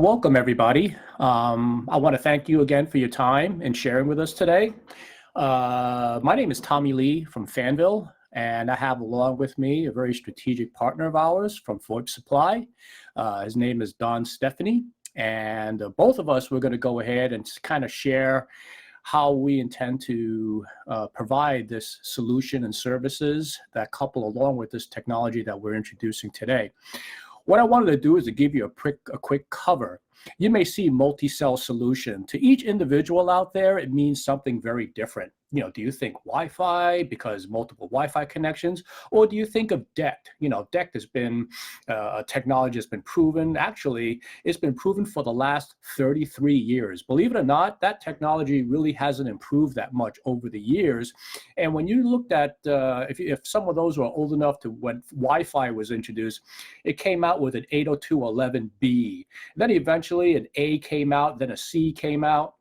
Welcome, everybody. I want to thank you again for your time and sharing with us today. My name is Tommy Lee from Fanvil, and I have along with me a very strategic partner of ours from VoIP Supply. His name is Don Stephanie, and both of us, we're going to go ahead and kind of share how we intend to provide this solution and services that couple along with this technology that we're introducing today. What I wanted to do is to give you a quick cover. You may see multi-cell solution. To each individual out there, it means something very different. You know, do you think Wi-Fi because multiple Wi-Fi connections, or do you think of DECT? You know, DECT has been a technology that's been proven. Actually, it's been proven for the last 33 years. Believe it or not, that technology really hasn't improved that much over the years. And when you looked at, if some of those were old enough to when Wi-Fi was introduced, it came out with an 802.11b. Then eventually an A came out, then a C came out.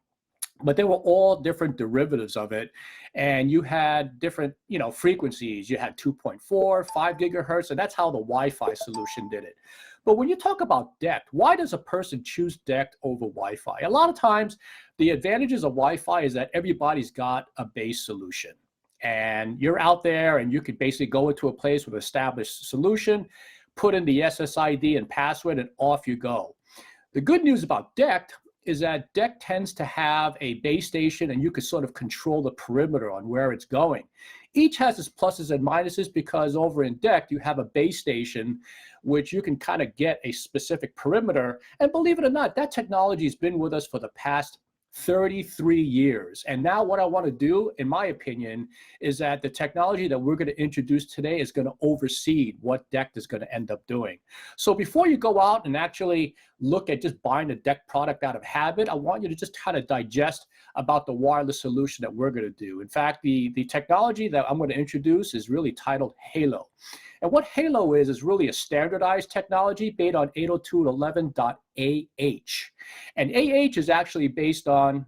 But they were all different derivatives of it. And you had different, frequencies. You had 2.4, 5 gigahertz, and that's how the Wi-Fi solution did it. But when you talk about DECT, why does a person choose DECT over Wi-Fi? A lot of times, the advantages of Wi-Fi is that everybody's got a base solution. And you're out there, and you could basically go into a place with an established solution, put in the SSID and password, and off you go. The good news about DECT is that DECT tends to have a base station, and you can sort of control the perimeter on where it's going. Each has its pluses and minuses because over in DECT, you have a base station, which you can kind of get a specific perimeter. And believe it or not, that technology has been with us for the past 33 years. And now what I want to do, in my opinion, is that the technology that we're going to introduce today is going to oversee what DECT is going to end up doing. So before you go out and actually look at just buying a DECT product out of habit, I want you to just kind of digest about the wireless solution that we're going to do. In fact, the technology that I'm going to introduce is really titled HaLow. And what HaLow is really a standardized technology based on 802.11.AH. And AH is actually based on,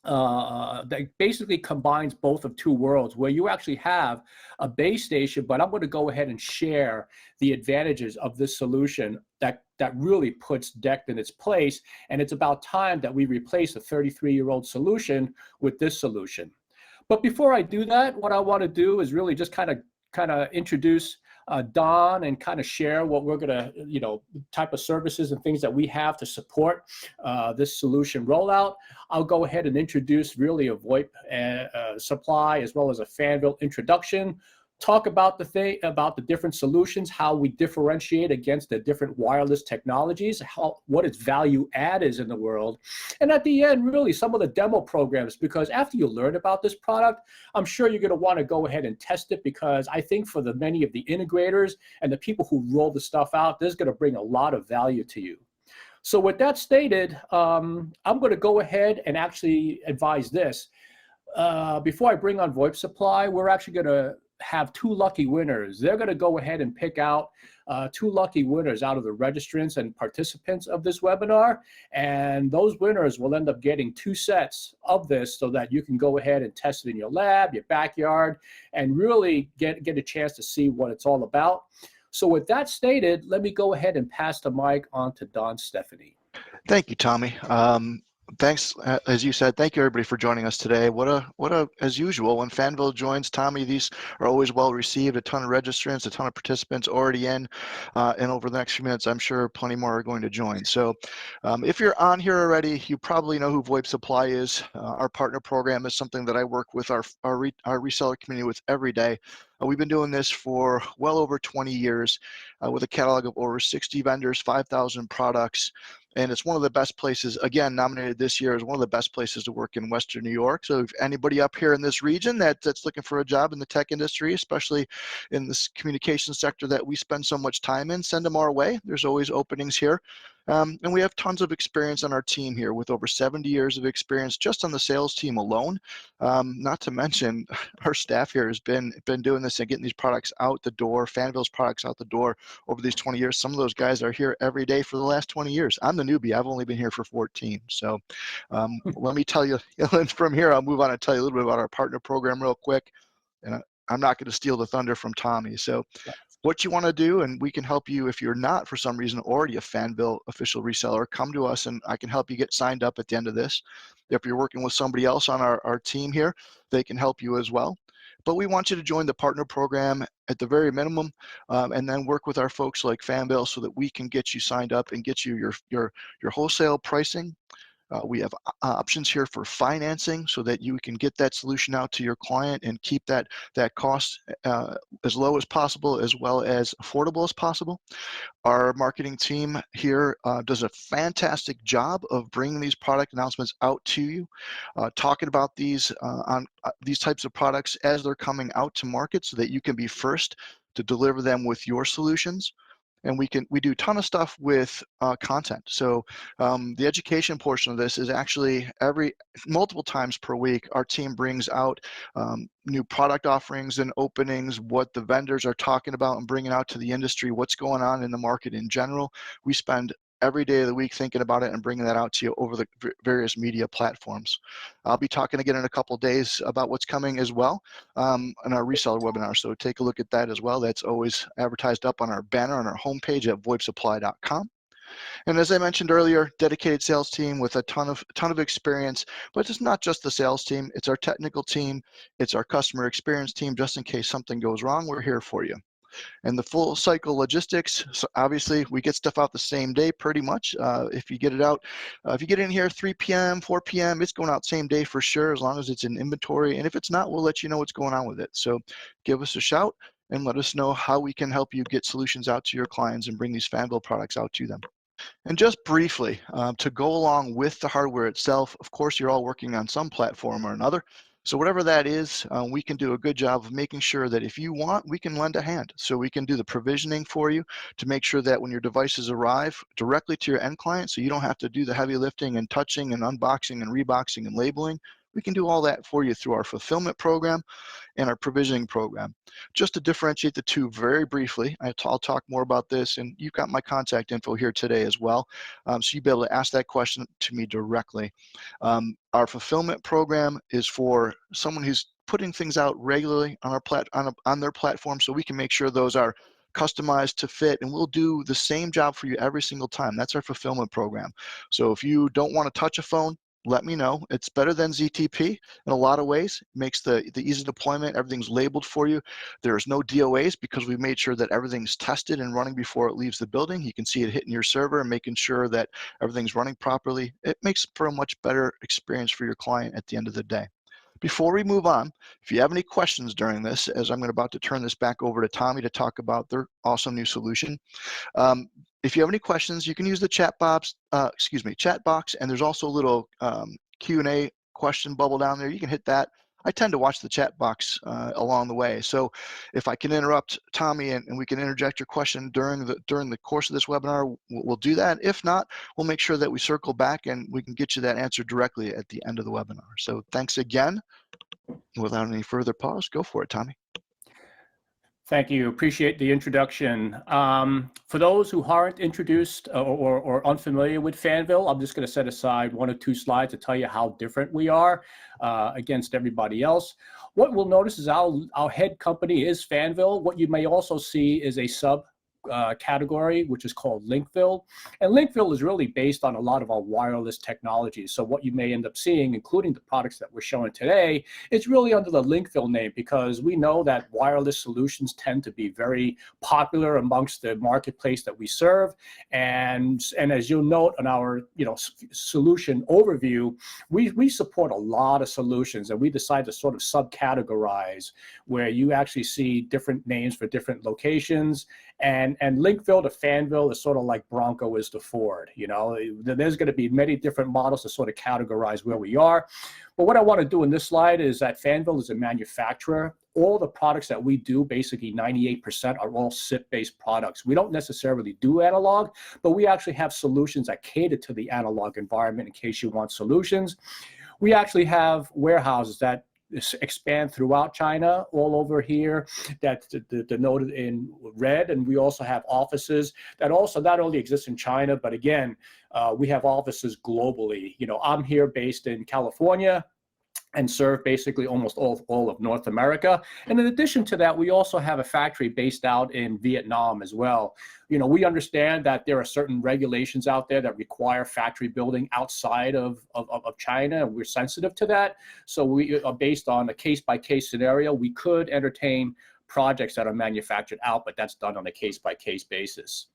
that basically combines both of two worlds where you actually have a base station, but I'm going to go ahead and share the advantages of this solution that really puts DECT in its place. And it's about time that we replace a 33-year-old solution with this solution. But before I do that, what I want to do is really just kind of introduce Don and kind of share what we're going to, type of services and things that we have to support this solution rollout. I'll go ahead and introduce really a VoIP supply as well as a Fanvil introduction. Talk about the different solutions, how we differentiate against the different wireless technologies, what its value add is in the world. And at the end, really some of the demo programs, because after you learn about this product, I'm sure you're going to want to go ahead and test it, because I think for the many of the integrators and the people who roll the stuff out, this is going to bring a lot of value to you. So with that stated, I'm going to go ahead and actually advise this. Before I bring on VoIP Supply, we're actually going to have two lucky winners. They're going to go ahead and pick out two lucky winners out of the registrants and participants of this webinar. And those winners will end up getting 2 sets of this so that you can go ahead and test it in your lab, your backyard, and really get a chance to see what it's all about. So with that stated, let me go ahead and pass the mic on to Don Stephanie. Thank you, Tommy. Thanks, as you said, thank you everybody for joining us today. As usual, when Fanvil joins Tommy, these are always well received. A ton of registrants, a ton of participants already in, and over the next few minutes, I'm sure plenty more are going to join. So if you're on here already, you probably know who VoIP Supply is. Our partner program is something that I work with our reseller community with every day. We've been doing this for well over 20 years with a catalog of over 60 vendors, 5,000 products. And it's one of the best places, again, nominated this year as one of the best places to work in Western New York. So if anybody up here in this region that's looking for a job in the tech industry, especially in this communication sector that we spend so much time in, send them our way. There's always openings here. And we have tons of experience on our team here with over 70 years of experience just on the sales team alone. Not to mention our staff here has been doing this and getting these products out the door, Fanvil's products out the door over these 20 years. Some of those guys are here every day for the last 20 years. I'm the newbie. I've only been here for 14. So let me tell you, and from here, I'll move on and tell you a little bit about our partner program real quick. And I'm not going to steal the thunder from Tommy. So what you want to do, and we can help you. If you're not, for some reason, already a Fanvil official reseller, come to us and I can help you get signed up at the end of this. If you're working with somebody else on our team here, they can help you as well. But we want you to join the partner program at the very minimum, and then work with our folks like Fanvil so that we can get you signed up and get you your wholesale pricing. We have options here for financing so that you can get that solution out to your client and keep that cost as low as possible, as well as affordable as possible. Our marketing team here does a fantastic job of bringing these product announcements out to you, talking about these on these types of products as they're coming out to market so that you can be first to deliver them with your solutions. And we do a ton of stuff with content. So the education portion of this is actually multiple times per week, our team brings out new product offerings and openings, what the vendors are talking about and bringing out to the industry, what's going on in the market in general. We spend every day of the week thinking about it and bringing that out to you over the various media platforms. I'll be talking again in a couple of days about what's coming as well in our reseller webinar. So take a look at that as well. That's always advertised up on our banner on our homepage at VoIPsupply.com. And as I mentioned earlier, dedicated sales team with a ton of experience, but it's not just the sales team, it's our technical team, it's our customer experience team. Just in case something goes wrong, we're here for you. And the full cycle logistics, so obviously we get stuff out the same day pretty much. If you get it out, if you get in here 3 p.m., 4 p.m., it's going out same day for sure, as long as it's in inventory. And if it's not, we'll let you know what's going on with it. So give us a shout and let us know how we can help you get solutions out to your clients and bring these Fanvil products out to them. And just briefly, to go along with the hardware itself, of course, you're all working on some platform or another. So whatever that is, we can do a good job of making sure that if you want, we can lend a hand. So we can do the provisioning for you to make sure that when your devices arrive directly to your end client, so you don't have to do the heavy lifting and touching and unboxing and reboxing and labeling, we can do all that for you through our fulfillment program and our provisioning program. Just to differentiate the two very briefly, I'll talk more about this, and you've got my contact info here today as well, so you'll be able to ask that question to me directly. Our fulfillment program is for someone who's putting things out regularly on our on their platform, so we can make sure those are customized to fit, and we'll do the same job for you every single time. That's our fulfillment program. So if you don't want to touch a phone, let me know. It's better than ZTP in a lot of ways. It makes the easy deployment. Everything's labeled for you. There's no DOAs because we made sure that everything's tested and running before it leaves the building. You can see it hitting your server and making sure that everything's running properly. It makes for a much better experience for your client at the end of the day. Before we move on, if you have any questions during this, as I'm about to turn this back over to Tommy to talk about their awesome new solution, if you have any questions, you can use the chat box, and there's also a little Q&A question bubble down there. You can hit that. I tend to watch the chat box along the way. So if I can interrupt Tommy and we can interject your question during the course of this webinar, we'll do that. If not, we'll make sure that we circle back and we can get you that answer directly at the end of the webinar. So thanks again. Without any further pause, go for it, Tommy. Thank you. Appreciate the introduction. For those who aren't introduced or unfamiliar with Fanvil, I'm just going to set aside 1 or 2 slides to tell you how different we are against everybody else. What we'll notice is our head company is Fanvil. What you may also see is a sub category, which is called Linkvil. And Linkvil is really based on a lot of our wireless technologies. So what you may end up seeing, including the products that we're showing today, it's really under the Linkvil name because we know that wireless solutions tend to be very popular amongst the marketplace that we serve. And as you'll note on our solution overview, we support a lot of solutions, and we decide to sort of subcategorize where you actually see different names for different locations. And Linkvil to Fanvil is sort of like Bronco is to Ford. There's going to be many different models to sort of categorize where we are. But what I want to do in this slide is that Fanvil is a manufacturer. All the products that we do, basically 98%, are all SIP-based products. We don't necessarily do analog, but we actually have solutions that cater to the analog environment in case you want solutions. We actually have warehouses that expand throughout China, all over here, that's denoted in red. And we also have offices that also not only exist in China, but again, we have offices globally. I'm here based in California. and serve basically almost all of North America. And in addition to that, we also have a factory based out in Vietnam as well. You know, we understand that there are certain regulations out there that require factory building outside of China, and we're sensitive to that. So we are based on a case-by-case scenario. We could entertain projects that are manufactured out, but that's done on a case-by-case basis.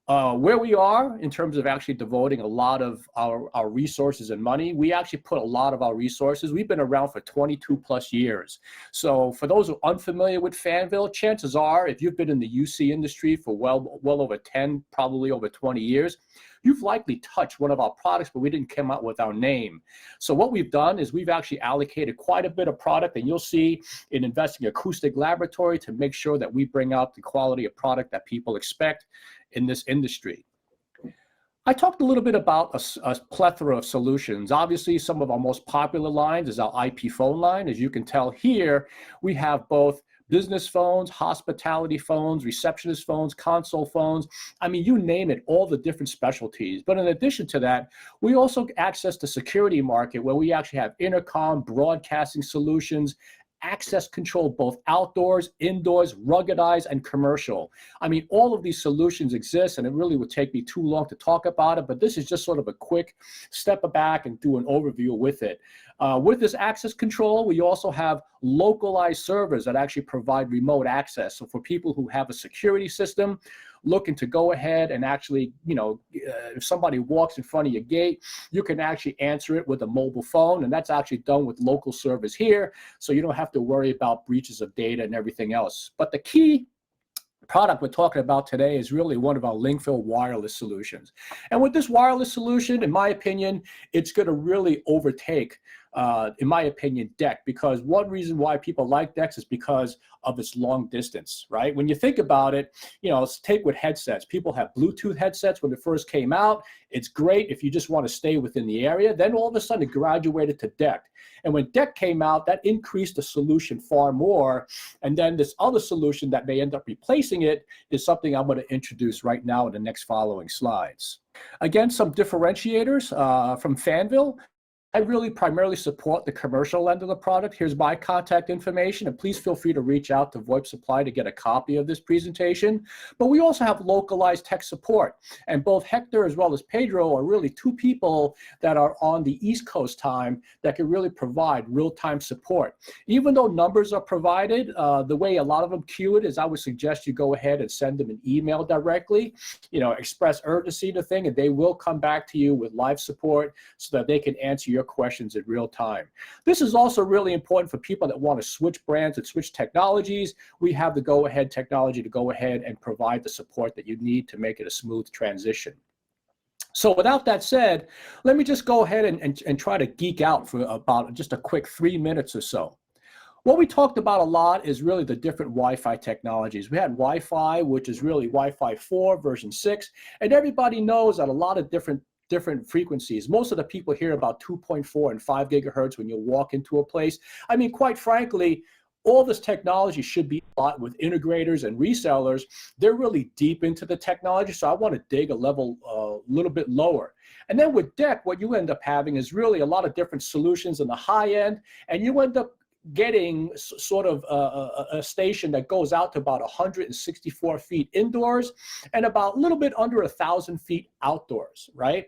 Where we are in terms of actually devoting a lot of our resources and money, we actually put a lot of our resources. We've been around for 22 plus years. So for those who are unfamiliar with Fanvil, chances are if you've been in the UC industry for well over 10, probably over 20 years, you've likely touched one of our products, but we didn't come out with our name. So what we've done is we've actually allocated quite a bit of product, and you'll see in Investing Acoustic Laboratory to make sure that we bring out the quality of product that people expect in this industry. I talked a little bit about a plethora of solutions. Obviously, some of our most popular lines is our IP phone line. As you can tell here, we have both business phones, hospitality phones, receptionist phones, console phones. I mean, you name it, all the different specialties. But in addition to that, we also access the security market where we actually have intercom, broadcasting solutions, access control, both outdoors, indoors, ruggedized, and commercial. I mean, all of these solutions exist, and it really would take me too long to talk about it, but this is just sort of a quick step back and do an overview with it. With this access control, we also have localized servers that actually provide remote access. So for people who have a security system looking to go ahead and actually, you know, if somebody walks in front of your gate, you can actually answer it with a mobile phone, and that's actually done with local servers here, so you don't have to worry about breaches of data and everything else. But the key product we're talking about today is really one of our Linkvil wireless solutions. And with this wireless solution, in my opinion, it's going to really overtake, in my opinion, DEC, because one reason why people like DEC is because of its long distance, right? When you think about it, you know, let's take with headsets. People have Bluetooth headsets when it first came out. It's great if you just want to stay within the area. Then all of a sudden it graduated to DEC. And when DEC came out, that increased the solution far more. And then this other solution that may end up replacing it is something I'm going to introduce right now in the next following slides. Again, some differentiators from Fanvil. I really primarily support the commercial end of the product. Here's my contact information, and please feel free to reach out to VoIP Supply to get a copy of this presentation. But we also have localized tech support, and both Hector as well as Pedro are really two people that are on the East Coast time that can really provide real-time support. Even though numbers are provided, the way a lot of them queue it is I would suggest you go ahead and send them an email directly, you know, express urgency to thing, and they will come back to you with live support so that they can answer your questions in real time. This is also really important for people that want to switch brands and switch technologies. We have the go-ahead technology to go ahead and provide the support that you need to make it a smooth transition. So without that said, let me just go ahead and try to geek out for about just a quick 3 minutes or so. What we talked about a lot is really the different Wi-Fi technologies. We had Wi-Fi, which is really Wi-Fi 4 version 6, and everybody knows that a lot of different frequencies. Most of the people hear about 2.4 and 5 gigahertz when you walk into a place. I mean, quite frankly, all this technology should be bought with integrators and resellers. They're really deep into the technology, so I want to dig a level a little bit lower. And then with DEC, what you end up having is really a lot of different solutions in the high end, and you end up getting sort of a station that goes out to about 164 feet indoors and about a little bit under 1,000 feet outdoors, right?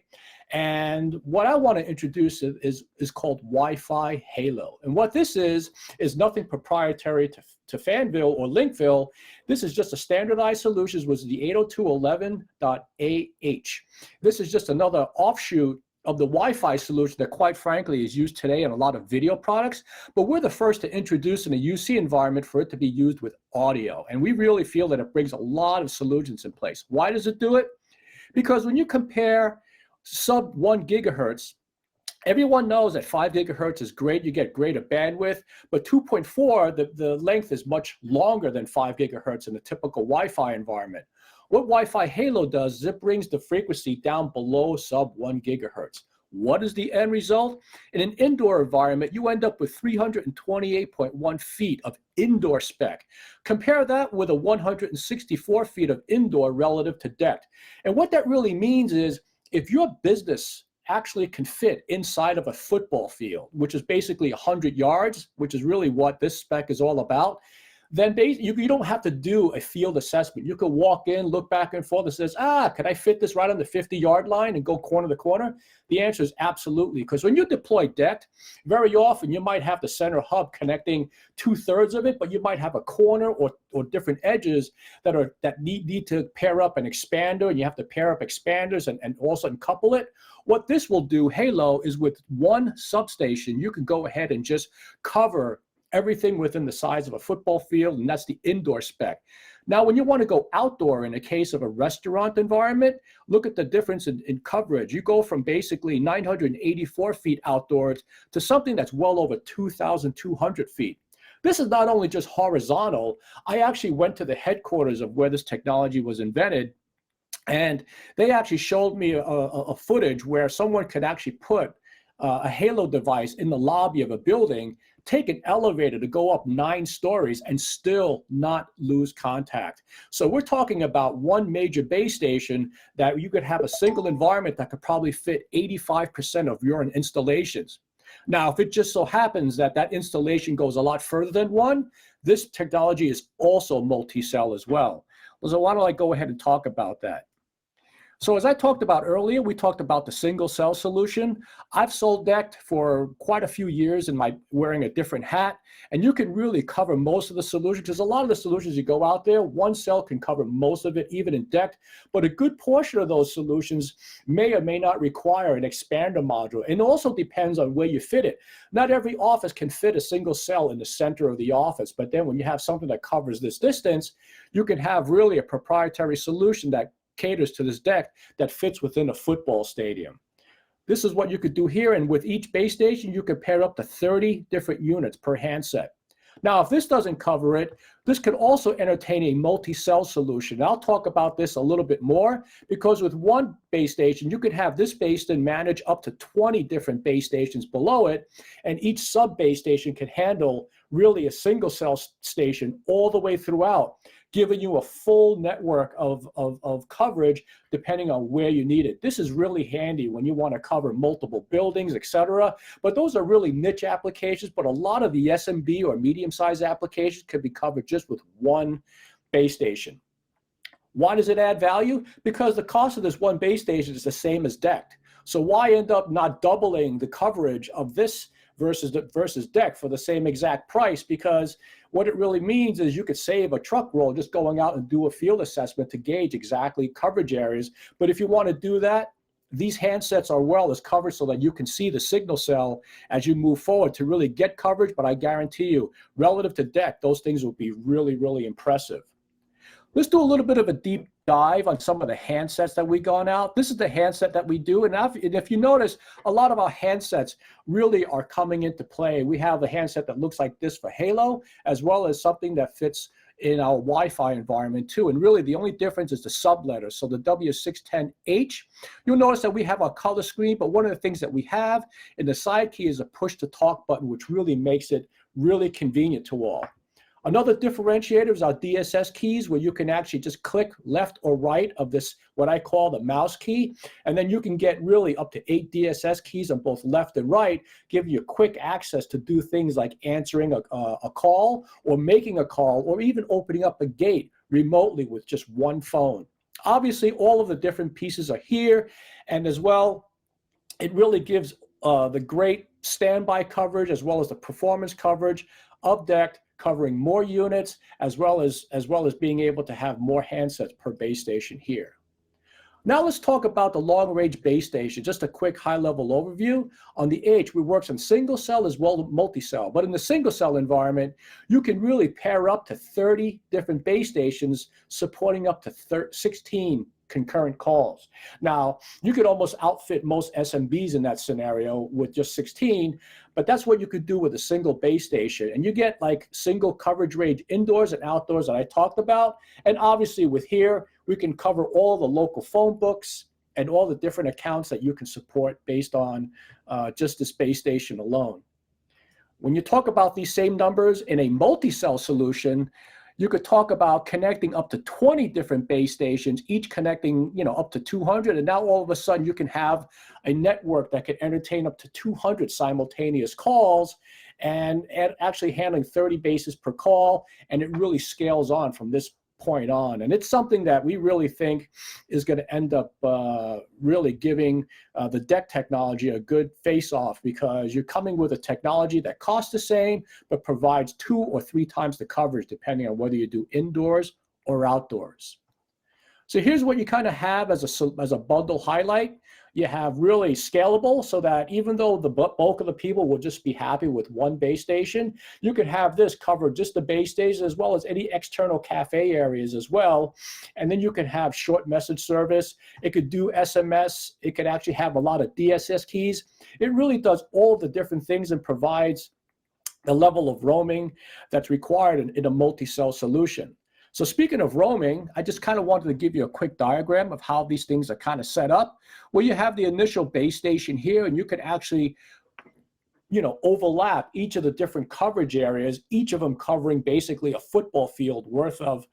And what I want to introduce is called Wi-Fi HaLow. And what this is nothing proprietary to Fanvil or Linkvil. This is just a standardized solution, which is the 802.11.AH. This is just another offshoot of the Wi-Fi solution that quite frankly is used today in a lot of video products, but we're the first to introduce in a UC environment for it to be used with audio. And we really feel that it brings a lot of solutions in place. Why does it do it? Because when you compare sub 1 gigahertz, everyone knows that 5 gigahertz is great, you get greater bandwidth, but 2.4, the length is much longer than 5 gigahertz in a typical Wi-Fi environment. What Wi-Fi HaLow does is it brings the frequency down below sub 1 gigahertz. What is the end result? In an indoor environment, you end up with 328.1 feet of indoor spec. Compare that with a 164 feet of indoor relative to DEC. And what that really means is if your business actually can fit inside of a football field, which is basically 100 yards, which is really what this spec is all about, then you don't have to do a field assessment. You could walk in, look back and forth and says, could I fit this right on the 50-yard line and go corner to corner? The answer is absolutely, because when you deploy DECT, very often you might have the center hub connecting 2/3 of it, but you might have a corner or different edges that need to pair up an expander, and you have to pair up expanders and also couple it. What this will do, HaLow, is with one substation, you can go ahead and just cover everything within the size of a football field, and that's the indoor spec. Now, when you want to go outdoor in the case of a restaurant environment, look at the difference in coverage. You go from basically 984 feet outdoors to something that's well over 2,200 feet. This is not only just horizontal. I actually went to the headquarters of where this technology was invented, and they actually showed me a footage where someone could actually put a HaLow device in the lobby of a building, take an elevator to go up 9 stories and still not lose contact. So we're talking about one major base station that you could have a single environment that could probably fit 85% of your installations. Now, if it just so happens that that installation goes a lot further than one, this technology is also multi-cell as well. So why don't I go ahead and talk about that? So as I talked about earlier, we talked about the single cell solution. I've sold DECT for quite a few years in my wearing a different hat, and you can really cover most of the solutions, because a lot of the solutions you go out there, one cell can cover most of it, even in DECT, but a good portion of those solutions may or may not require an expander module. And it also depends on where you fit it. Not every office can fit a single cell in the center of the office, but then when you have something that covers this distance, you can have really a proprietary solution that caters to this DECT that fits within a football stadium. This is what you could do here, and with each base station, you could pair up to 30 different units per handset. Now, if this doesn't cover it, this could also entertain a multi-cell solution. I'll talk about this a little bit more, because with one base station, you could have this base station manage up to 20 different base stations below it, and each sub base station can handle really a single cell station all the way throughout, giving you a full network of coverage depending on where you need it. This is really handy when you want to cover multiple buildings, etc. But those are really niche applications, but a lot of the SMB or medium-sized applications could be covered just with one base station. Why does it add value? Because the cost of this one base station is the same as DECT. So why end up not doubling the coverage of this versus DECT for the same exact price? Because what it really means is you could save a truck roll just going out and do a field assessment to gauge exactly coverage areas. But if you want to do that, these handsets are well as covered so that you can see the signal cell as you move forward to really get coverage. But I guarantee you, relative to DECT, those things will be really, really impressive. Let's do a little bit of a deep dive on some of the handsets that we've gone out. This is the handset that we do. And if you notice, a lot of our handsets really are coming into play. We have a handset that looks like this for HaLow, as well as something that fits in our Wi-Fi environment too. And really the only difference is the subletter. So the W610H, you'll notice that we have our color screen, but one of the things that we have in the side key is a push to talk button, which really makes it really convenient to all. Another differentiator is our DSS keys, where you can actually just click left or right of this, what I call the mouse key, and then you can get really up to 8 DSS keys on both left and right, giving you quick access to do things like answering a call, or making a call, or even opening up a gate remotely with just one phone. Obviously, all of the different pieces are here, and as well, it really gives the great standby coverage as well as the performance coverage of DECT, covering more units, as well as being able to have more handsets per base station here. Now let's talk about the long-range base station. Just a quick high-level overview. On the H, we work on single cell as well as multi-cell. But in the single cell environment, you can really pair up to 30 different base stations, supporting up to 16 concurrent calls. Now, you could almost outfit most SMBs in that scenario with just 16, but that's what you could do with a single base station. And you get like single coverage range indoors and outdoors that I talked about. And obviously with here, we can cover all the local phone books and all the different accounts that you can support based on just this base station alone. When you talk about these same numbers in a multi-cell solution, You could talk about connecting up to 20 different base stations, each connecting, up to 200. And now all of a sudden you can have a network that can entertain up to 200 simultaneous calls and actually handling 30 bases per call. And it really scales on from this point on. And it's something that we really think is going to end up really giving the DEC technology a good face-off, because you're coming with a technology that costs the same, but provides 2 or 3 times the coverage, depending on whether you do indoors or outdoors. So here's what you kind of have as a bundle highlight. You have really scalable, so that even though the bulk of the people will just be happy with one base station, you could have this cover just the base station as well as any external cafe areas as well. And then you can have short message service. It could do SMS. It could actually have a lot of DSS keys. It really does all the different things and provides the level of roaming that's required in a multi-cell solution. So speaking of roaming, I just kind of wanted to give you a quick diagram of how these things are kind of set up, where you have the initial base station here, and you can actually, overlap each of the different coverage areas, each of them covering basically a football field worth of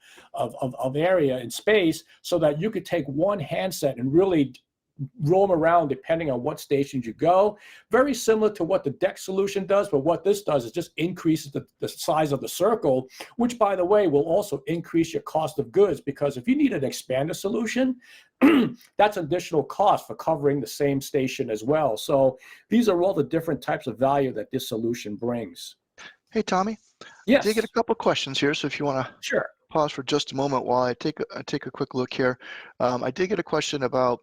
area and space, so that you could take one handset and really roam around depending on what stations you go. Very similar to what the DEC solution does, but what this does is just increases the size of the circle, which, by the way, will also increase your cost of goods, because if you need an expander solution, that's additional cost for covering the same station as well. So these are all the different types of value that this solution brings. Hey, Tommy. Yes. I did get a couple questions here, so if you want to Sure. pause for just a moment while I take a quick look here. I did get a question about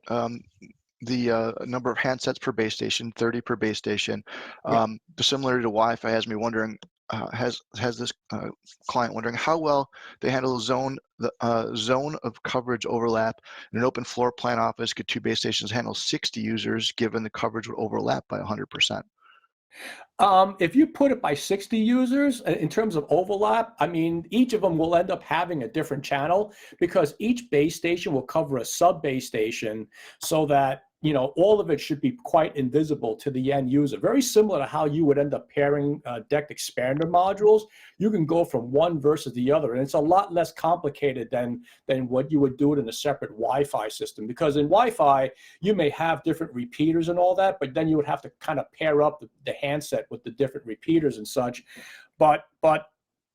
the number of handsets per base station, 30 per base station. Similar to Wi-Fi, has me wondering, has this client wondering how well they handle zone of coverage overlap. In an open floor plan office, could 2 base stations handle 60 users, given the coverage would overlap by 100%? If you put it by 60 users, in terms of overlap, I mean, each of them will end up having a different channel, because each base station will cover a sub base station, so that, all of it should be quite invisible to the end user. Very similar to how you would end up pairing DEC expander modules. You can go from one versus the other, and it's a lot less complicated than what you would do it in a separate Wi-Fi system. Because in Wi-Fi, you may have different repeaters and all that, but then you would have to kind of pair up the handset with the different repeaters and such. But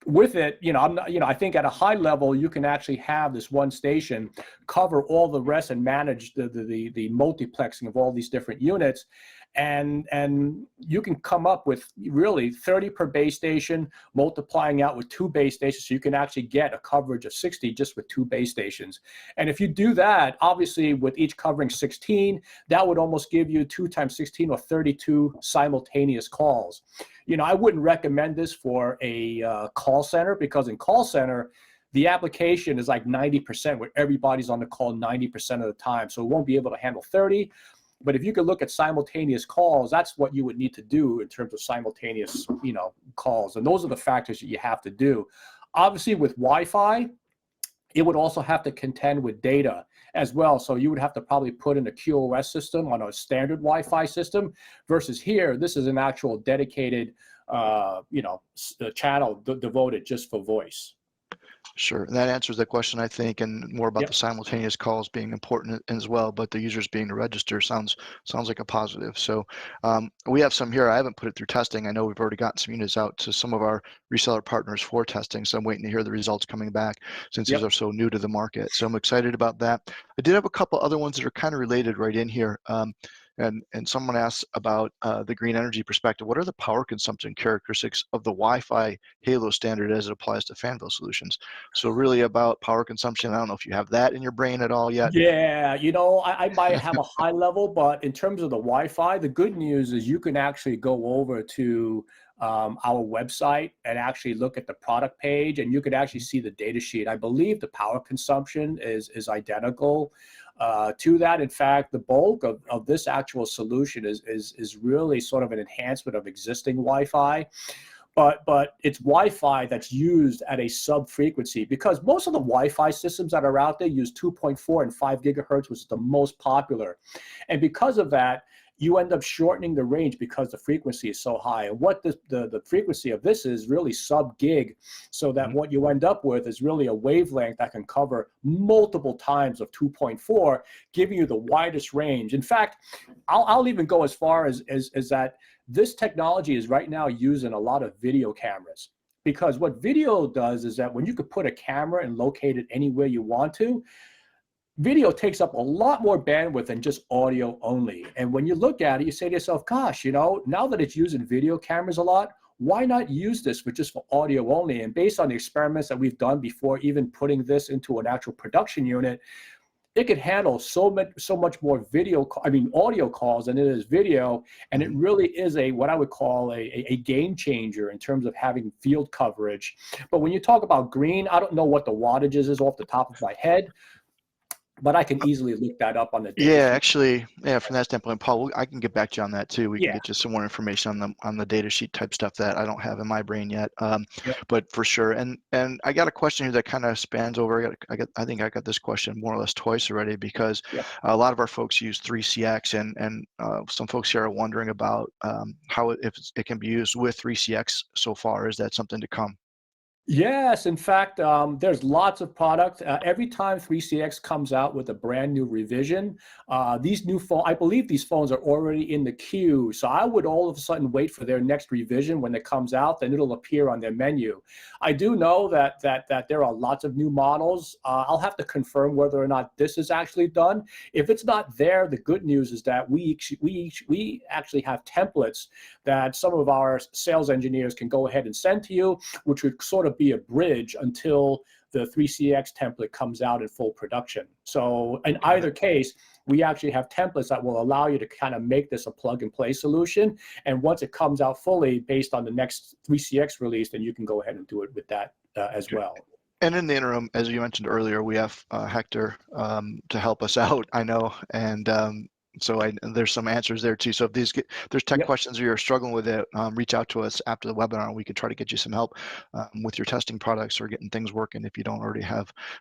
with it, I think at a high level, you can actually have this one station cover all the rest and manage the multiplexing of all these different units. And you can come up with really 30 per base station, multiplying out with 2 base stations, so you can actually get a coverage of 60 just with 2 base stations. And if you do that, obviously with each covering 16, that would almost give you 2 times 16 or 32 simultaneous calls. I wouldn't recommend this for a call center, because in call center, the application is like 90%, where everybody's on the call 90% of the time. So it won't be able to handle 30. But if you could look at simultaneous calls, that's what you would need to do in terms of simultaneous, calls. And those are the factors that you have to do. Obviously, with Wi-Fi, it would also have to contend with data as well. So you would have to probably put in a QoS system on a standard Wi-Fi system, versus here, this is an actual dedicated, channel devoted just for voice. Sure, and that answers the question, I think, and more about the simultaneous calls being important as well, but the users being to register sounds like a positive. So we have some here. I haven't put it through testing. I know we've already gotten some units out to some of our reseller partners for testing, so I'm waiting to hear the results coming back, since these are so new to the market. So I'm excited about that. I did have a couple other ones that are kind of related right in here. And someone asked about the green energy perspective. What are the power consumption characteristics of the Wi-Fi HaLow standard as it applies to Fanvil solutions? So really about power consumption. I don't know if you have that in your brain at all yet. Yeah, I might have a high level, but in terms of the Wi-Fi, the good news is you can actually go over to our website and actually look at the product page, and you could actually see the data sheet. I believe the power consumption is identical to that. In fact, the bulk of this actual solution is really sort of an enhancement of existing Wi-Fi. But it's Wi-Fi that's used at a sub-frequency, because most of the Wi-Fi systems that are out there use 2.4 and 5 gigahertz, which is the most popular. And because of that, you end up shortening the range because the frequency is so high. And what the frequency of this is really sub-gig, so that what you end up with is really a wavelength that can cover multiple times of 2.4, giving you the widest range. In fact, I'll even go as far as that this technology is right now used in a lot of video cameras. Because what video does is that when you could put a camera and locate it anywhere you want to, video takes up a lot more bandwidth than just audio only. And when you look at it, you say to yourself, gosh, you know, now that it's used in video cameras a lot, why not use this for audio only? And based on the experiments that we've done before even putting this into an actual production unit, it could handle so much more audio calls than it is video. And it really is what I would call a game changer in terms of having field coverage. But when you talk about green, I don't know what the wattages is off the top of my head, but I can easily look that up on the data sheet. Actually, from that standpoint, Paul, I can get back to you on that too. We can get you some more information on the data sheet type stuff that I don't have in my brain yet. But for sure, and I got a question here that kind of spans over. I think I got this question more or less twice already, because a lot of our folks use 3CX, and some folks here are wondering about how if it can be used with 3CX so far. Is that something to come? Yes, in fact, there's lots of product. Every time 3CX comes out with a brand new revision, these new phones, I believe these phones are already in the queue. So I would all of a sudden wait for their next revision. When it comes out, then it'll appear on their menu. I do know that there are lots of new models. I'll have to confirm whether or not this is actually done. If it's not there, the good news is that we actually have templates that some of our sales engineers can go ahead and send to you, which would sort of be a bridge until the 3CX template comes out in full production. So in either case, we actually have templates that will allow you to kind of make this a plug and play solution. And once it comes out fully based on the next 3CX release, then you can go ahead and do it with that as well. And in the interim, as you mentioned earlier, we have Hector to help us out, I know, and so there's some answers there too. So if there's tech questions or you're struggling with it, reach out to us after the webinar, and we can try to get you some help with your testing products or getting things working if you already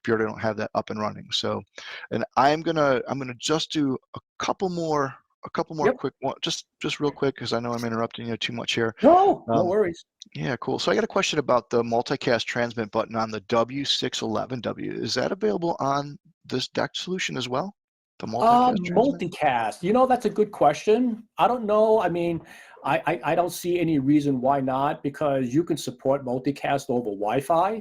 don't have that up and running. So, and I'm gonna just do a couple more quick one, just real quick, because I know I'm interrupting you too much here. No worries. Yeah, cool. So I got a question about the multicast transmit button on the W610W. Is that available on this DECT solution as well? The multicast, you know, that's a good question. I don't know. I mean, I don't see any reason why not, because you can support multicast over Wi-Fi.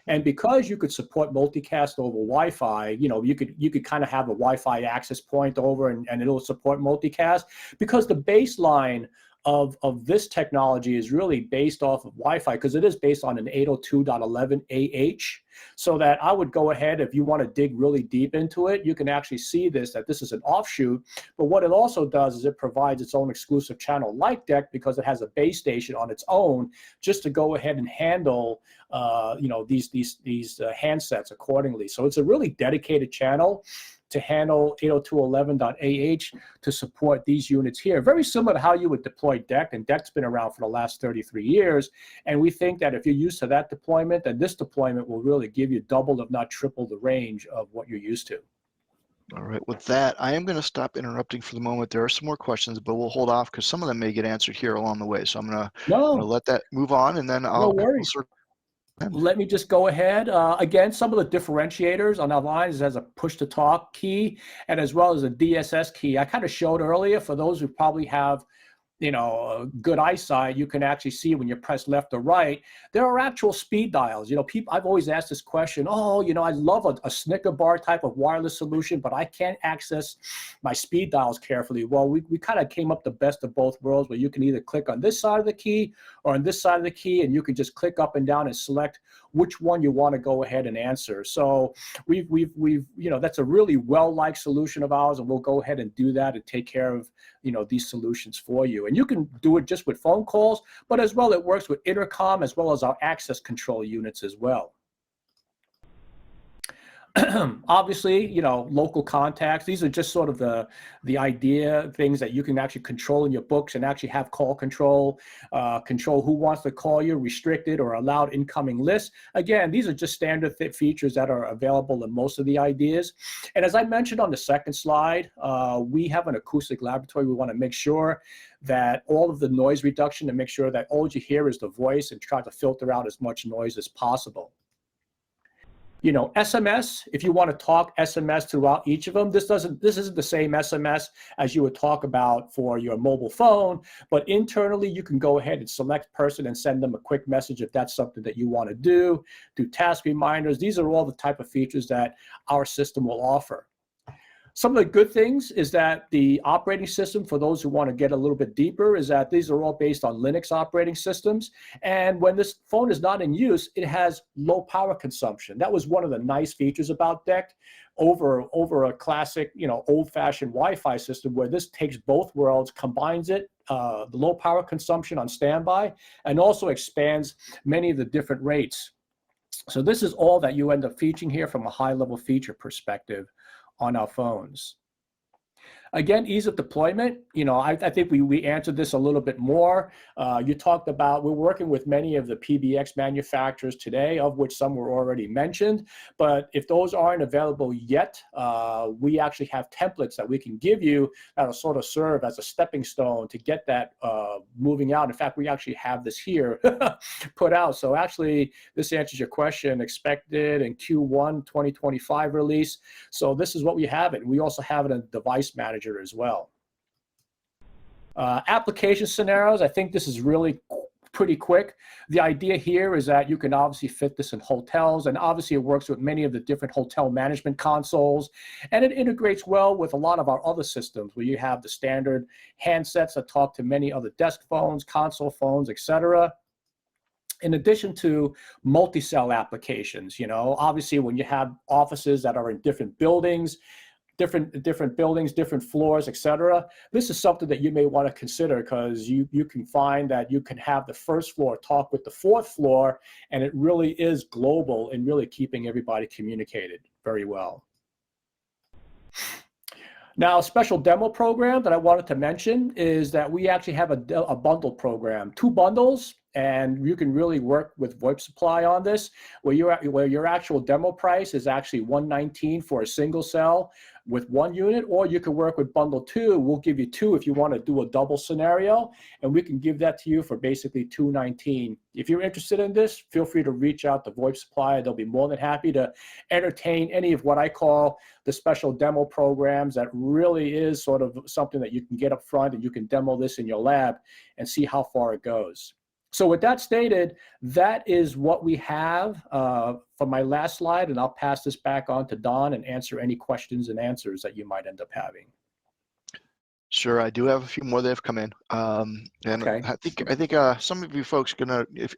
And because you could support multicast over Wi-Fi, you know, you could kind of have a Wi-Fi access point over and it'll support multicast, because the baseline of this technology is really based off of Wi-Fi, because it is based on an 802.11ah. So that I would go ahead, if you want to dig really deep into it, you can actually see that this is an offshoot. But what it also does is it provides its own exclusive channel like DECT, because it has a base station on its own, just to go ahead and handle you know, these handsets accordingly. So it's a really dedicated channel to handle 802.11ah to support these units here. Very similar to how you would deploy DECT, and DECT's been around for the last 33 years. And we think that if you're used to that deployment, then this deployment will really give you double, if not triple, the range of what you're used to. All right, with that, I am going to stop interrupting for the moment. There are some more questions, but we'll hold off because some of them may get answered here along the way. So I'm going to let that move on, and then I'll let me just go ahead. Again, some of the differentiators on our lines has a push-to-talk key, and as well as a DSS key. I kind of showed earlier, for those who probably have, you know, good eyesight, you can actually see when you press left or right, there are actual speed dials. You know, I've always asked this question, oh, you know, I love a Snicker bar type of wireless solution, but I can't access my speed dials carefully. Well, we kind of came up the best of both worlds, where you can either click on this side of the key or on this side of the key, and you can just click up and down and select which one you want to go ahead and answer. So we've you know, that's a really well-liked solution of ours, and we'll go ahead and do that and take care of, you know, these solutions for you. And you can do it just with phone calls, but as well, it works with intercom as well as our access control units as well. Obviously, local contacts. These are just sort of the idea things that you can actually control in your books and actually have call control, control who wants to call you, restricted or allowed incoming lists. Again, these are just standard features that are available in most of the ideas. And as I mentioned on the second slide, we have an acoustic laboratory. We want to make sure that all of the noise reduction and make sure that all you hear is the voice and try to filter out as much noise as possible. SMS, if you want to talk SMS throughout each of them, this isn't the same SMS as you would talk about for your mobile phone, but internally you can go ahead and select person and send them a quick message if that's something that you want to do task reminders. These are all the type of features that our system will offer. Some of the good things is that the operating system, for those who want to get a little bit deeper, is that these are all based on Linux operating systems. And when this phone is not in use, it has low power consumption. That was one of the nice features about DECT over a classic, old-fashioned Wi-Fi system, where this takes both worlds, combines it, the low power consumption on standby, and also expands many of the different rates. So this is all that you end up featuring here from a high-level feature perspective on our phones. Again, ease of deployment. I think we answered this a little bit more. You talked about, we're working with many of the PBX manufacturers today, of which some were already mentioned. But if those aren't available yet, we actually have templates that we can give you that'll sort of serve as a stepping stone to get that moving out. In fact, we actually have this here put out. So actually, this answers your question, expected in Q1 2025 release. So this is what we have it. We also have it in Device Manager as well. Application scenarios, I think this is really pretty quick. The idea here is that you can obviously fit this in hotels, and obviously it works with many of the different hotel management consoles, and it integrates well with a lot of our other systems where you have the standard handsets that talk to many other desk phones, console phones, etc. In addition to multi-cell applications, obviously when you have offices that are in different buildings, different floors, etc. This is something that you may want to consider, because you can find that you can have the first floor talk with the fourth floor, and it really is global and really keeping everybody communicated very well. Now, a special demo program that I wanted to mention is that we actually have a bundle program, 2 bundles, and you can really work with VoIP Supply on this, where your actual demo price is actually $119 for a single cell with 1 unit, or you can work with bundle 2. We'll give you 2 if you want to do a double scenario, and we can give that to you for basically $219. If you're interested in this, feel free to reach out to VoIP Supply. They'll be more than happy to entertain any of what I call the special demo programs that really is sort of something that you can get up front and you can demo this in your lab and see how far it goes. So with that stated, that is what we have for my last slide, and I'll pass this back on to Don and answer any questions and answers that you might end up having. Sure, I do have a few more that have come in, and Okay. I think some of you folks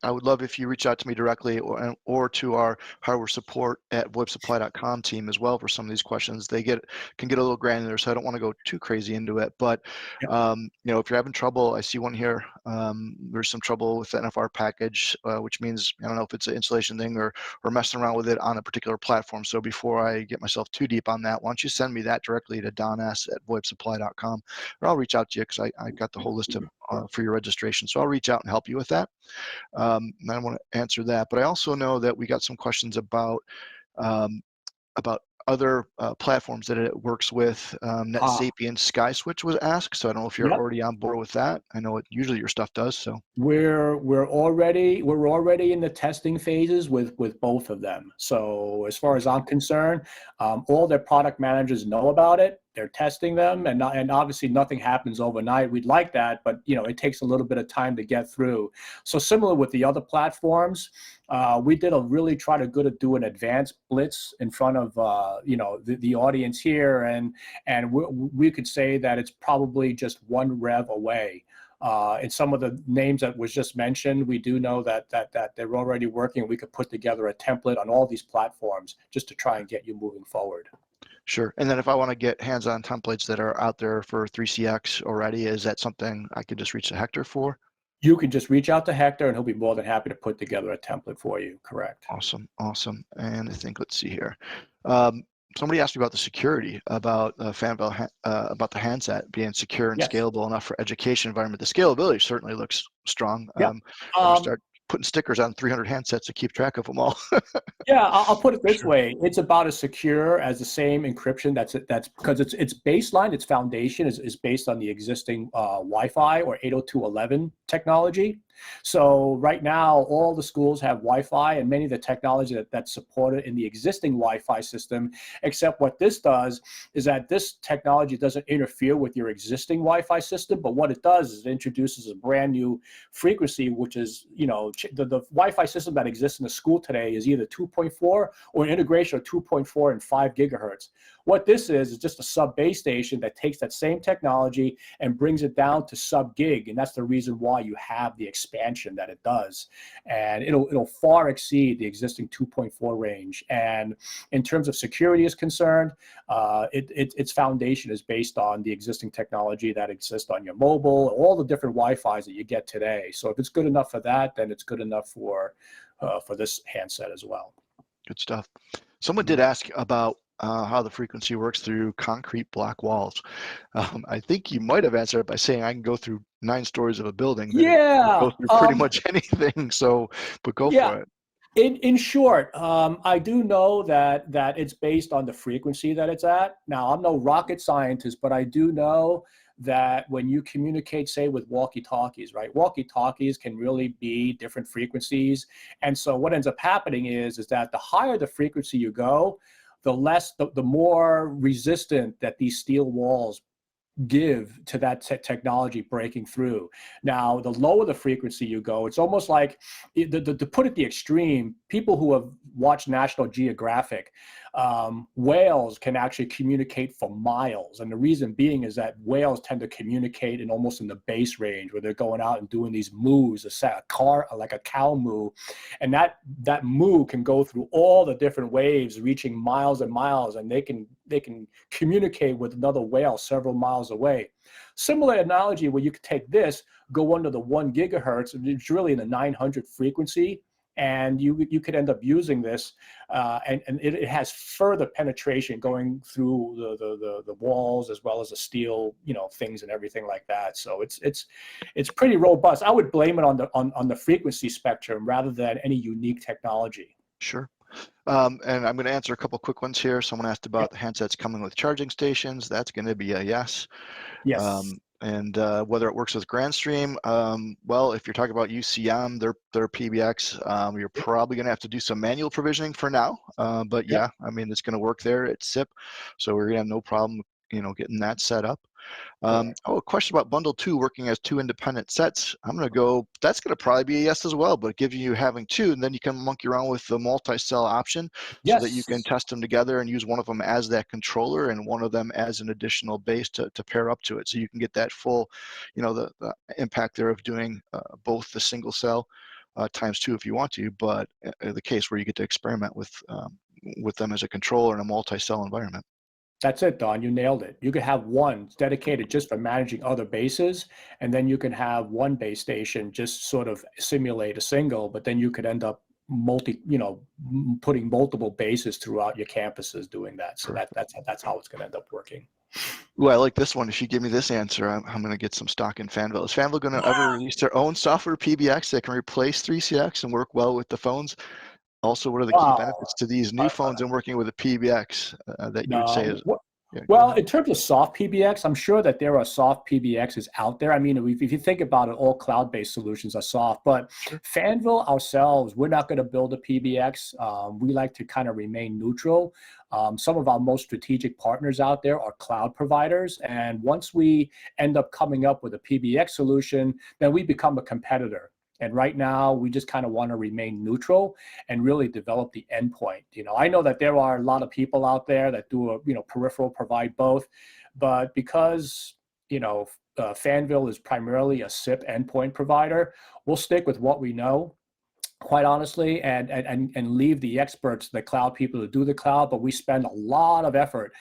I would love if you reach out to me directly or to our hardware support at VoIPsupply.com team as well for some of these questions. They can get a little granular, so I don't want to go too crazy into it. But Yep. if you're having trouble, I see one here. There's some trouble with the NFR package, which means I don't know if it's an installation thing or messing around with it on a particular platform. So before I get myself too deep on that, why don't you send me that directly to don.s@voipsupply.com. Or I'll reach out to you, because I got the whole list for your registration. So I'll reach out and help you with that. And I want to answer that. But I also know that we got some questions about other platforms that it works with. NetSapiens SkySwitch was asked. So I don't know if you're Yep. already on board with that. I know usually your stuff does. So We're already in the testing phases with both of them. So as far as I'm concerned, all their product managers know about it. They're testing them, and obviously nothing happens overnight. We'd like that, but it takes a little bit of time to get through. So similar with the other platforms, we did really try to do an advanced blitz in front of the audience here, and we could say that it's probably just 1 rev away. And some of the names that was just mentioned, we do know that they're already working. We could put together a template on all these platforms just to try and get you moving forward. Sure. And then if I want to get hands-on templates that are out there for 3CX already, is that something I could just reach to Hector for? You can just reach out to Hector and he'll be more than happy to put together a template for you. Correct. Awesome, awesome. And I think, let's see here. Somebody asked me about the security, about Fanvil, about the handset being secure and Yes. scalable enough for education environment. The scalability certainly looks strong. Yeah. I'm gonna start putting stickers on 300 handsets to keep track of them all. Yeah, I'll put it this Sure. way. It's about as secure as the same encryption that's because its baseline, its foundation is based on the existing Wi-Fi or 802.11 technology. So right now, all the schools have Wi-Fi and many of the technology that's supported in the existing Wi-Fi system, except what this does is that this technology doesn't interfere with your existing Wi-Fi system, but what it does is it introduces a brand new frequency, which is, the Wi-Fi system that exists in the school today is either 2.4 or an integration of 2.4 and 5 gigahertz. What this is just a sub base station that takes that same technology and brings it down to sub gig, and that's the reason why you have the expansion that it does, and it'll far exceed the existing 2.4 range. And in terms of security is concerned, its foundation is based on the existing technology that exists on your mobile, all the different Wi-Fis that you get today. So if it's good enough for that, then it's good enough for this handset as well. Good stuff. Someone did ask about how the frequency works through concrete block walls. I think you might have answered it by saying I can go through 9 stories of a building. Then it Yeah. goes through pretty much anything. So, but go Yeah. for it. In short, I do know that it's based on the frequency that it's at. Now, I'm no rocket scientist, but I do know that when you communicate, say, with walkie-talkies, right? Walkie-talkies can really be different frequencies. And so what ends up happening is that the higher the frequency you go, the more resistant that these steel walls give to that technology breaking through. Now, the lower the frequency you go, it's almost like, to put it the extreme, people who have watched National Geographic, whales can actually communicate for miles. And the reason being is that whales tend to communicate in almost in the base range, where they're going out and doing these moos, like a cow moo. And that moo can go through all the different waves, reaching miles and miles, and they can communicate with another whale several miles away. Similar analogy where you could take this, go under the 1 gigahertz, and it's really in the 900 frequency, and you could end up using this, and it has further penetration going through the walls as well as the steel, things and everything like that. So it's pretty robust. I would blame it on the frequency spectrum rather than any unique technology. Sure. And I'm going to answer a couple quick ones here. Someone asked about the handsets coming with charging stations. That's going to be a yes. Yes. And whether it works with Grandstream, well, if you're talking about UCM, their PBX, you're probably going to have to do some manual provisioning for now. But yeah, I mean, it's going to work there at SIP. So we're going to have no problem, getting that set up. A question about bundle 2 working as 2 independent sets. I'm going to go, that's going to probably be a yes as well, but it gives you having 2, and then you can monkey around with the multi-cell option so that you can test them together and use one of them as that controller and one of them as an additional base to pair up to it. So you can get that full, the impact there of doing both the single cell times 2 if you want to, but the case where you get to experiment with them as a controller in a multi-cell environment. That's it, Don. You nailed it. You could have one dedicated just for managing other bases, and then you can have one base station just sort of simulate a single, but then you could end up putting multiple bases throughout your campuses doing that. So that's how it's going to end up working. Well, I like this one. If you give me this answer, I'm going to get some stock in Fanvil. Is Fanvil going to ever release their own software PBX that can replace 3CX and work well with the phones? Also, what are the key benefits to these new phones and working with a PBX that you would say is? Yeah, well, in terms of soft PBX, I'm sure that there are soft PBXs out there. I mean, if you think about it, all cloud-based solutions are soft. But Fanvil ourselves, we're not going to build a PBX. We like to kind of remain neutral. Some of our most strategic partners out there are cloud providers. And once we end up coming up with a PBX solution, then we become a competitor. And right now, we just kind of want to remain neutral and really develop the endpoint. I know that there are a lot of people out there that do peripheral provide both, but because Fanvil is primarily a SIP endpoint provider, we'll stick with what we know, quite honestly, and leave the experts, the cloud people, to do the cloud. But we spend a lot of effort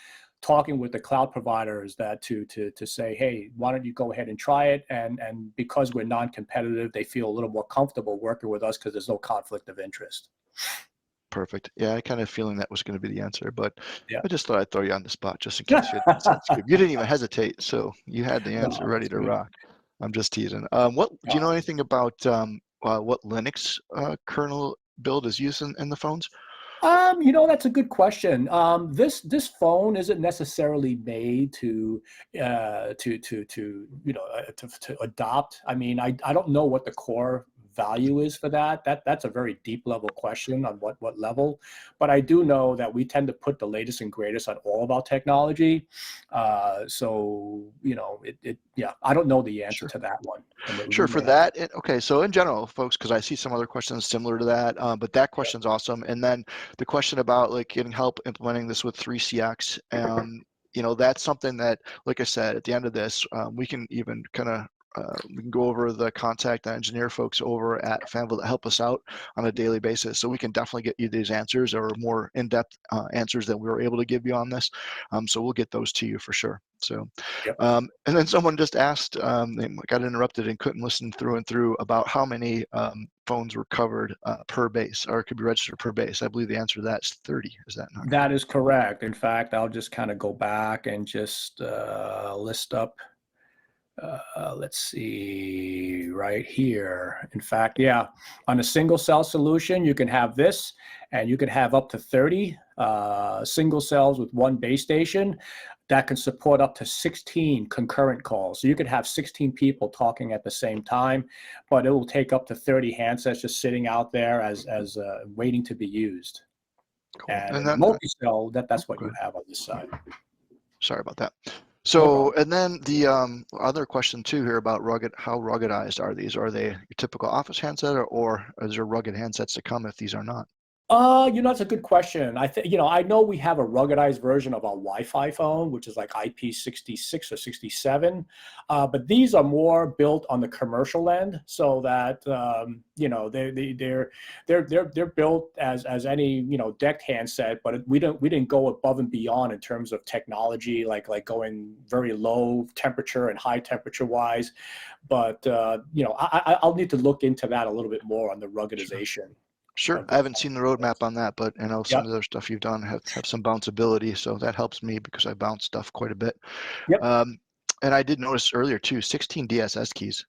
talking with the cloud providers that to say, hey, why don't you go ahead and try it? And because we're non-competitive, they feel a little more comfortable working with us because there's no conflict of interest. Perfect. Yeah, I kind of feeling that was going to be the answer, but Yeah. I just thought I'd throw you on the spot just in case you had inside scoop. You didn't even hesitate, so you had the answer No, ready to rock. I'm just teasing. What do you know anything about what Linux kernel build is used in the phones? You know, that's a good question. This phone isn't necessarily made to adopt. I mean, I don't know what the core value is for that. That's a very deep level question on what level, but I do know that we tend to put the latest and greatest on all of our technology. So you know, yeah, I don't know the answer to that one. Sure, for that. Okay, so in general, folks, because I see some other questions similar to that, but that question's awesome. And then the question about like getting help implementing this with 3CX, you know, that's something that, like I said, at the end of this, we can even kind of we can go over the contact engineer folks over at Fanvil that help us out on a daily basis. So we can definitely get you these answers or more in-depth answers than we were able to give you on this. So we'll get those to you for sure. So, Yep. and then someone just asked, they got interrupted and couldn't listen through and through about how many phones were covered per base or could be registered per base. I believe the answer to that is 30. Is that not? That is correct. In fact, I'll just kind of go back and just list up. Let's see right here. In fact, yeah, on a single cell solution, you can have this and you can have up to 30 single cells with one base station that can support up to 16 concurrent calls. So you could have 16 people talking at the same time, but it will take up to 30 handsets just sitting out there as waiting to be used. Cool. And in then, multi-cell, that's what you okay. have on this side. Sorry about that. So, and then the other question too here about how ruggedized are these? Are they your typical office handset or is there rugged handsets to come if these are not? You know, that's a good question. I think, you know, I know we have a ruggedized version of our Wi-Fi phone, which is like IP66 or 67, but these are more built on the commercial end, so that you know they're built as any, you know, decked handset, but we didn't go above and beyond in terms of technology, like going very low temperature and high temperature wise. But you know, I'll need to look into that a little bit more on the ruggedization. Sure. I haven't seen the roadmap on that, but I know some Yep. of the other stuff you've done have some bounceability, so that helps me because I bounce stuff quite a bit. Yep. And I did notice earlier too, 16 DSS keys.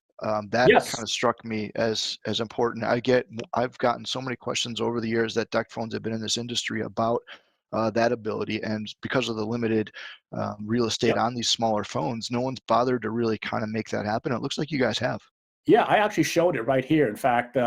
That Yes. kind of struck me as important. I've gotten so many questions over the years that deck phones have been in this industry about that ability, and because of the limited real estate Yep. on these smaller phones, no one's bothered to really kind of make that happen. It looks like you guys have. Yeah, I actually showed it right here. In fact,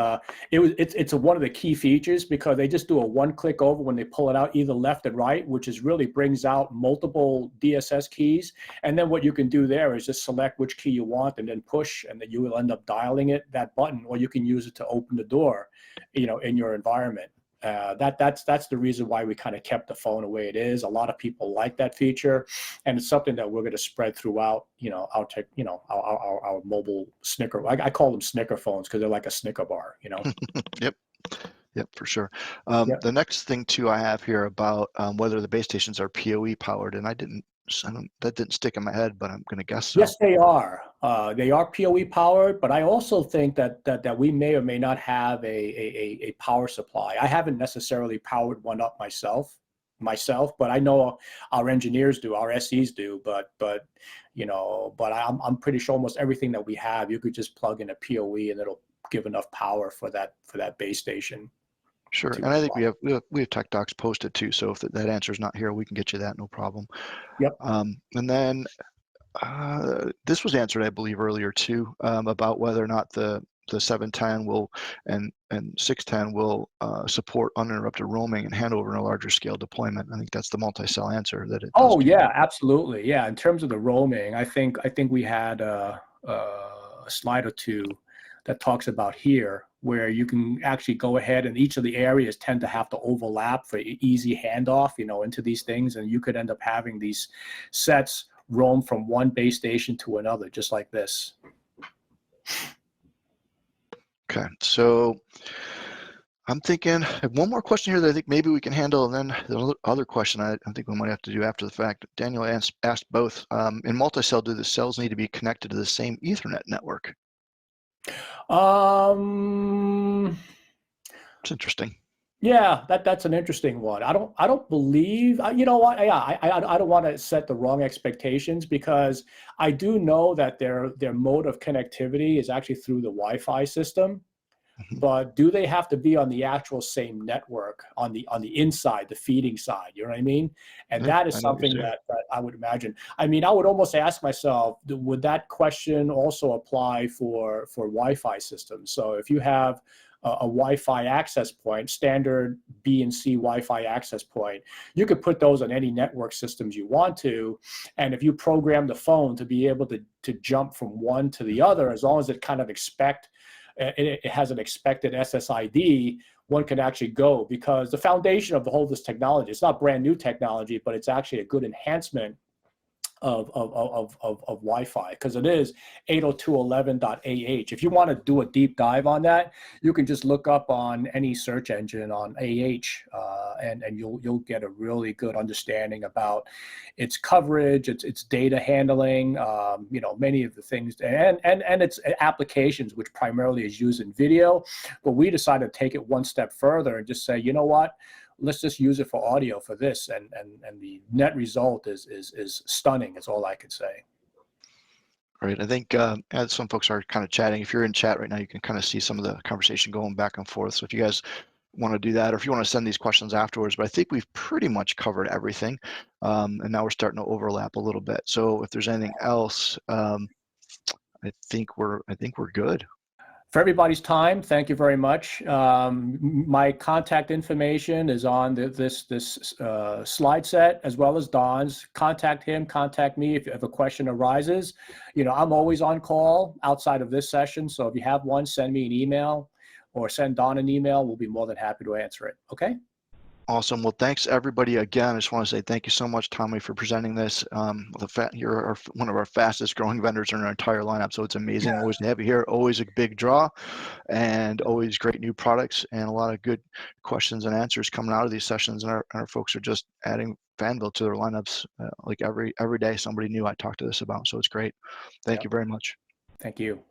it's one of the key features because they just do a one-click over when they pull it out, either left and right, which is really brings out multiple DSS keys. And then what you can do there is just select which key you want and then push, and then you will end up dialing that button, or you can use it to open the door, you know, in your environment. That's the reason why we kind of kept the phone the way it is. A lot of people like that feature, and it's something that we're going to spread throughout, you know, our mobile Snicker. I call them Snicker phones because they're like a Snicker bar, you know. Yep, for sure. Yep. The next thing too I have here about whether the base stations are PoE powered, and that didn't stick in my head, but I'm going to guess so. Yes, they are. They are PoE powered, but I also think that we may or may not have a power supply. I haven't necessarily powered one up myself, but I know our engineers do, our SEs do. But you know, but I'm pretty sure almost everything that we have, you could just plug in a PoE and it'll give enough power for that base station. Sure, and I think we have tech docs posted too. So if that answer is not here, we can get you that, no problem. Yep. And then this was answered, I believe, earlier too, about whether or not the 710 will and 610 will support uninterrupted roaming and handover in a larger scale deployment. I think that's the multi-cell answer that it does. Oh yeah, absolutely. Yeah, in terms of the roaming, I think we had a slide or two that talks about here where you can actually go ahead, and each of the areas tend to have to overlap for easy handoff, you know, into these things, and you could end up having these sets roam from one base station to another, just like this. Okay, so I'm thinking, I have one more question here that I think maybe we can handle, and then the other question I think we might have to do after the fact. Daniel asked both. In multi-cell, do the cells need to be connected to the same Ethernet network? It's interesting. Yeah, that's an interesting one. I don't believe, you know what? Yeah, I don't want to set the wrong expectations, because I do know that their mode of connectivity is actually through the Wi-Fi system. Mhm. But do they have to be on the actual same network on the inside, the feeding side? You know what I mean? And Yeah, that is I know what you're something saying. that I would imagine. I mean, I would almost ask myself, would that question also apply for Wi-Fi systems? So if you have a Wi-Fi access point, standard B and C Wi-Fi access point, you could put those on any network systems you want to. And if you program the phone to be able to jump from one to the other, as long as it kind of it has an expected SSID, one can actually go, because the foundation of the whole this technology, it's not brand new technology, but it's actually a good enhancement of Wi-Fi, because it is 802.11.AH. If you want to do a deep dive on that, you can just look up on any search engine on and you'll get a really good understanding about its coverage, its data handling, you know, many of the things, and its applications, which primarily is used in video. But we decided to take it one step further and just say, you know what? Let's just use it for audio for this, and the net result is stunning. Is all I could say. Right. I think as some folks are kind of chatting, if you're in chat right now, you can kind of see some of the conversation going back and forth. So if you guys want to do that, or if you want to send these questions afterwards, but I think we've pretty much covered everything. And now we're starting to overlap a little bit. So if there's anything else, I think we're good. For everybody's time, thank you very much. My contact information is on this slide set, as well as Don's. Contact him, contact me if a question arises. You know, I'm always on call outside of this session, so if you have one, send me an email or send Don an email. We'll be more than happy to answer it. Okay? Awesome. Well, thanks everybody again. I just want to say thank you so much, Tommy, for presenting this. You're one of our fastest growing vendors in our entire lineup, so it's amazing always to have you here. Always a big draw, and always great new products, and a lot of good questions and answers coming out of these sessions. And our folks are just adding Fanvil to their lineups like every day. Somebody new I talk to this about, so it's great. Thank you very much. Thank you.